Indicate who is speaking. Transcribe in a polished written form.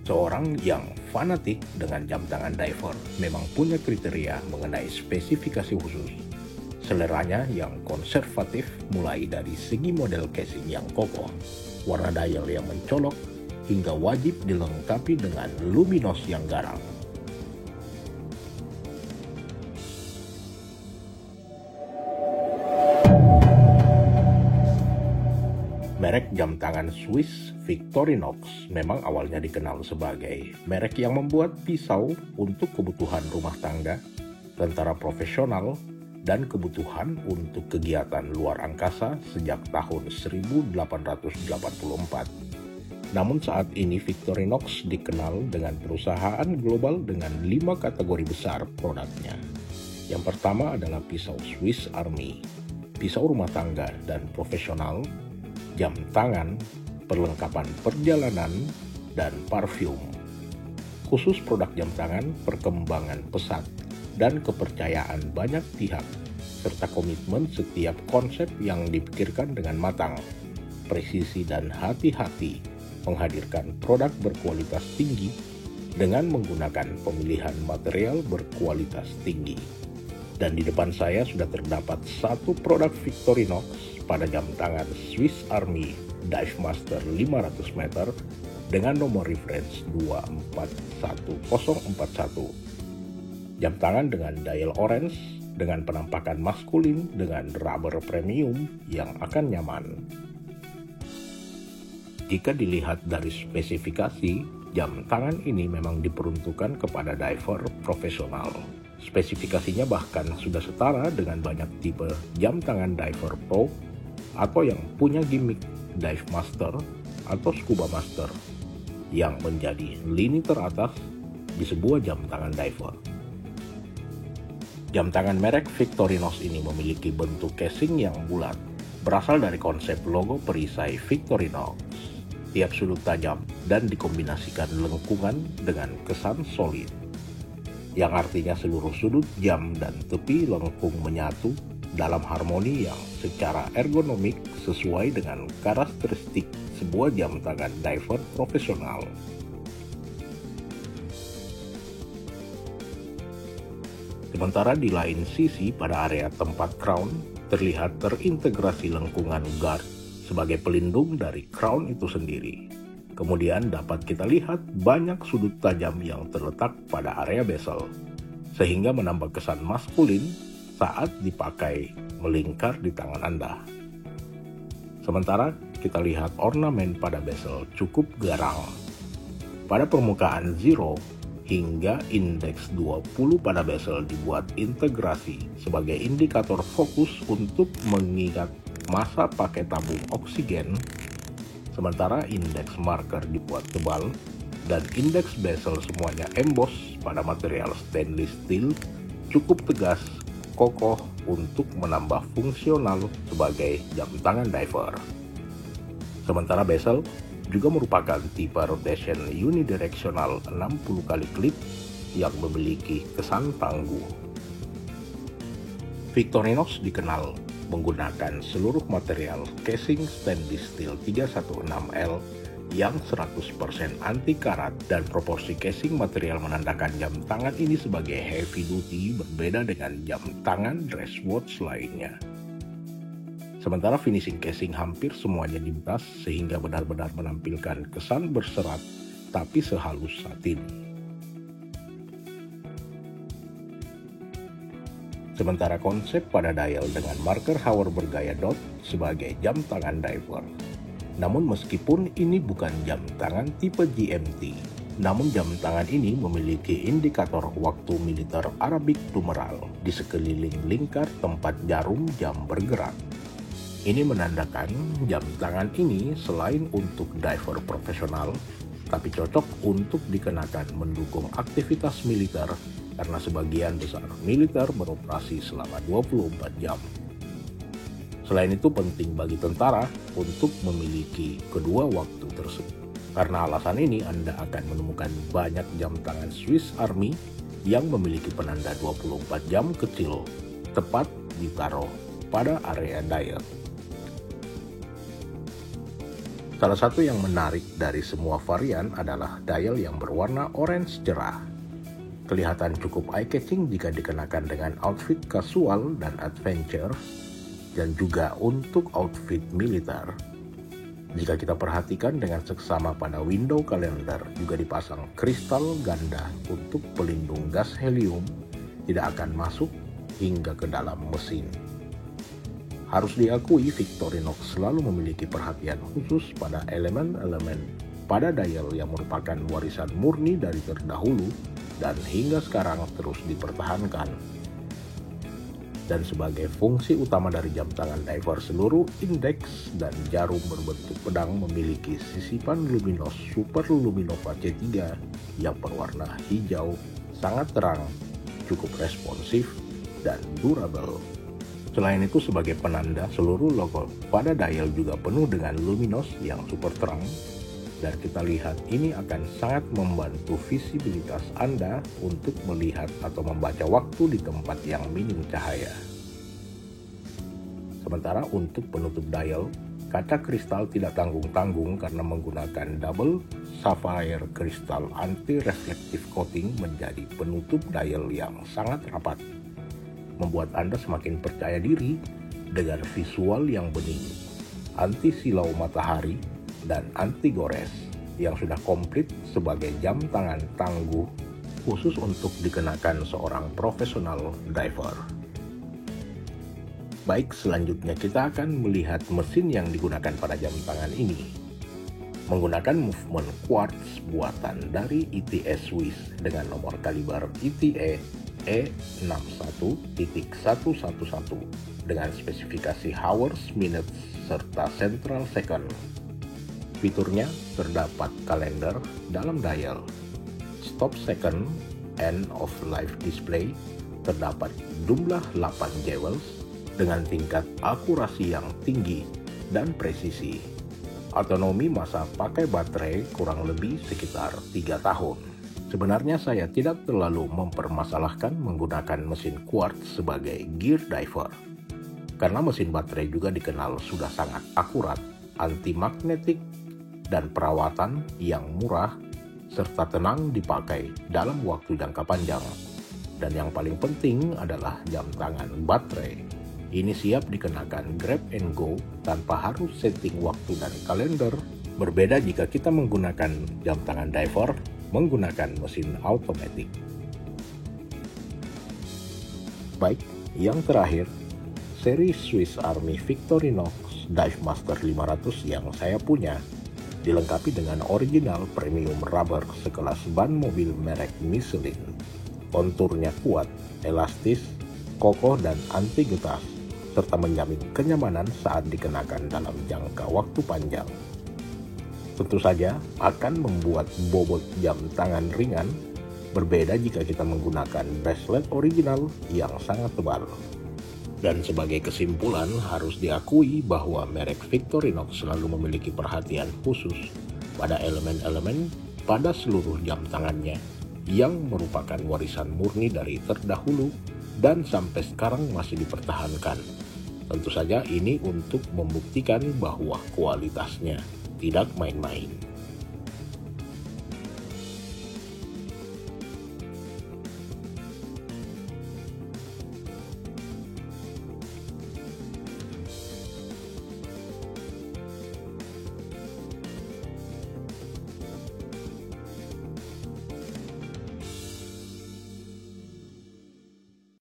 Speaker 1: Seorang yang fanatik dengan jam tangan diver memang punya kriteria mengenai spesifikasi khusus. Seleranya yang konservatif mulai dari segi model casing yang kokoh, warna dial yang mencolok, hingga wajib dilengkapi dengan luminos yang garang. Merek jam tangan Swiss Victorinox memang awalnya dikenal sebagai merek yang membuat pisau untuk kebutuhan rumah tangga, tentara profesional, dan kebutuhan untuk kegiatan luar angkasa sejak tahun 1884. Namun saat ini Victorinox dikenal dengan perusahaan global dengan 5 kategori besar produknya. Yang pertama adalah pisau Swiss Army, pisau rumah tangga dan profesional, jam tangan, perlengkapan perjalanan, dan parfum. Khusus produk jam tangan, perkembangan pesat, dan kepercayaan banyak pihak, serta komitmen setiap konsep yang dipikirkan dengan matang, presisi dan hati-hati, menghadirkan produk berkualitas tinggi dengan menggunakan pemilihan material berkualitas tinggi. Dan di depan saya sudah terdapat satu produk Victorinox pada jam tangan Swiss Army Dive Master 500 meter dengan nomor reference 241041. Jam tangan dengan dial orange dengan penampakan maskulin dengan rubber premium yang akan nyaman. Jika dilihat dari spesifikasi, jam tangan ini memang diperuntukkan kepada diver profesional. Spesifikasinya bahkan sudah setara dengan banyak tipe jam tangan diver pro atau yang punya gimmick Dive Master atau Scuba Master yang menjadi lini teratas di sebuah jam tangan diver. Jam tangan merek Victorinox ini memiliki bentuk casing yang bulat, berasal dari konsep logo perisai Victorinox. Tiap sudut tajam dan dikombinasikan lengkungan dengan kesan solid, yang artinya seluruh sudut jam dan tepi lengkung menyatu dalam harmoni yang secara ergonomik sesuai dengan karakteristik sebuah jam tangan diver profesional. Sementara di lain sisi pada area tempat crown terlihat terintegrasi lengkungan guard sebagai pelindung dari crown itu sendiri. Kemudian dapat kita lihat banyak sudut tajam yang terletak pada area bezel, sehingga menambah kesan maskulin saat dipakai melingkar di tangan Anda. Sementara kita lihat ornamen pada bezel cukup garang. Pada permukaan 0 hingga indeks 20 pada bezel dibuat integrasi sebagai indikator fokus untuk mengingat masa pakai tabung oksigen, sementara indeks marker dibuat tebal dan indeks bezel semuanya emboss pada material stainless steel cukup tegas, kokoh untuk menambah fungsional sebagai jam tangan diver. Sementara bezel juga merupakan tipe rotation unidirectional 60 kali klip yang memiliki kesan tangguh. Victorinox dikenal menggunakan seluruh material casing stainless steel 316L yang 100% anti karat, dan proporsi casing material menandakan jam tangan ini sebagai heavy duty berbeda dengan jam tangan dress watch lainnya. Sementara finishing casing hampir semuanya dibilas sehingga benar-benar menampilkan kesan berserat tapi sehalus satin. Sementara konsep pada dial dengan marker hour bergaya dot sebagai jam tangan diver. Namun meskipun ini bukan jam tangan tipe GMT, namun jam tangan ini memiliki indikator waktu militer Arabic numeral di sekeliling lingkar tempat jarum jam bergerak. Ini menandakan jam tangan ini selain untuk diver profesional, tapi cocok untuk dikenakan mendukung aktivitas militer karena sebagian besar militer beroperasi selama 24 jam. Selain itu penting bagi tentara untuk memiliki kedua waktu tersebut. Karena alasan ini Anda akan menemukan banyak jam tangan Swiss Army yang memiliki penanda 24 jam kecil tepat ditaruh pada area dial. Salah satu yang menarik dari semua varian adalah dial yang berwarna orange cerah. Kelihatan cukup eye-catching jika dikenakan dengan outfit casual dan adventure, dan juga untuk outfit militer. Jika kita perhatikan dengan seksama pada window kalender juga dipasang kristal ganda untuk pelindung gas helium tidak akan masuk hingga ke dalam mesin. Harus diakui Victorinox selalu memiliki perhatian khusus pada elemen-elemen pada dial yang merupakan warisan murni dari terdahulu dan hingga sekarang terus dipertahankan. Dan sebagai fungsi utama dari jam tangan diver, seluruh indeks dan jarum berbentuk pedang memiliki sisipan luminos Super Luminova C3 yang berwarna hijau, sangat terang, cukup responsif, dan durable. Selain itu, sebagai penanda, seluruh logo pada dial juga penuh dengan luminos yang super terang, dan kita lihat ini akan sangat membantu visibilitas Anda untuk melihat atau membaca waktu di tempat yang minim cahaya. Sementara untuk penutup dial, kaca kristal tidak tanggung-tanggung karena menggunakan double sapphire crystal anti-reflective coating menjadi penutup dial yang sangat rapat, membuat Anda semakin percaya diri dengan visual yang bening, anti silau matahari, dan anti gores yang sudah komplit sebagai jam tangan tangguh khusus untuk dikenakan seorang profesional diver. Baik, selanjutnya kita akan melihat mesin yang digunakan pada jam tangan ini. Menggunakan movement quartz buatan dari ETA Swiss dengan nomor kaliber ETA E61.111 dengan spesifikasi hours, minutes, serta central second. Fiturnya terdapat kalender dalam dial, stop second, end of life display, terdapat jumlah 8 jewels dengan tingkat akurasi yang tinggi dan presisi. Otonomi masa pakai baterai kurang lebih sekitar 3 tahun. Sebenarnya saya tidak terlalu mempermasalahkan menggunakan mesin quartz sebagai gear diver, karena mesin baterai juga dikenal sudah sangat akurat, anti magnetik, dan perawatan yang murah, serta tenang dipakai dalam waktu jangka panjang. Dan yang paling penting adalah jam tangan baterai. Ini siap dikenakan grab and go tanpa harus setting waktu dan kalender. Berbeda jika kita menggunakan jam tangan diver menggunakan mesin automatic. Baik, yang terakhir, seri Swiss Army Victorinox Dive Master 500 yang saya punya dilengkapi dengan original premium rubber sekelas ban mobil merek Michelin. Konturnya kuat, elastis, kokoh, dan anti getas, serta menjamin kenyamanan saat dikenakan dalam jangka waktu panjang. Tentu saja akan membuat bobot jam tangan ringan, berbeda jika kita menggunakan bracelet original yang sangat tebal. Dan sebagai kesimpulan, harus diakui bahwa merek Victorinox selalu memiliki perhatian khusus pada elemen-elemen pada seluruh jam tangannya yang merupakan warisan murni dari terdahulu dan sampai sekarang masih dipertahankan. Tentu saja ini untuk membuktikan bahwa kualitasnya tidak main-main.